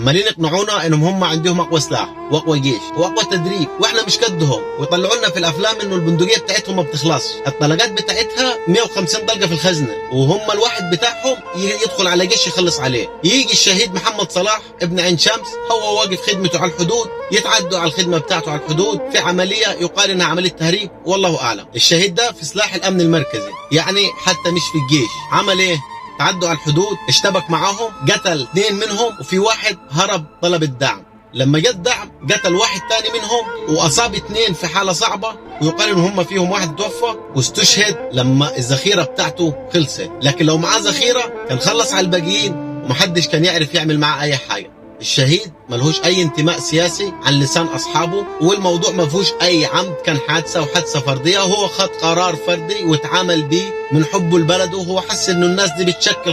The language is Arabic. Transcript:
عمالين يقنعونا انهم هم عندهم اقوى سلاح واقوى جيش واقوى تدريب واحنا مش قدهم، ويطلعوا لنا في الافلام انه البندقيه بتاعتهم ما بتخلصش، الطلقات بتاعتها 150 طلقه في الخزنه، وهم الواحد بتاعهم يدخل على جيش يخلص عليه. يجي الشهيد محمد صلاح ابن عين شمس هو واقف خدمته على الحدود، يتعدوا على الخدمه بتاعته على الحدود في عمليه يقال انها عمليه تهريب والله اعلم. الشهيد ده في سلاح الامن المركزي، يعني حتى مش في الجيش. عمل ايه؟ تعدوا على الحدود، اشتبك معاهم، قتل 2 منهم، وفي واحد هرب طلب الدعم. لما جت دعم قتل واحد تاني منهم، واصاب 2 في حاله صعبه، ويقال ان هم فيهم واحد توفى واستشهد لما الذخيره بتاعته خلصت. لكن لو معاه ذخيره كان خلص على الباقيين ومحدش كان يعرف يعمل معاه اي حاجه. الشهيد ملهوش اي انتماء سياسي عن لسان اصحابه، والموضوع ما فيهوش اي عمد، كان حادثه وحادثه فرديه، وهو خد قرار فردي وتعامل بيه من حبه لبلده، وهو حس انه الناس دي بتشكل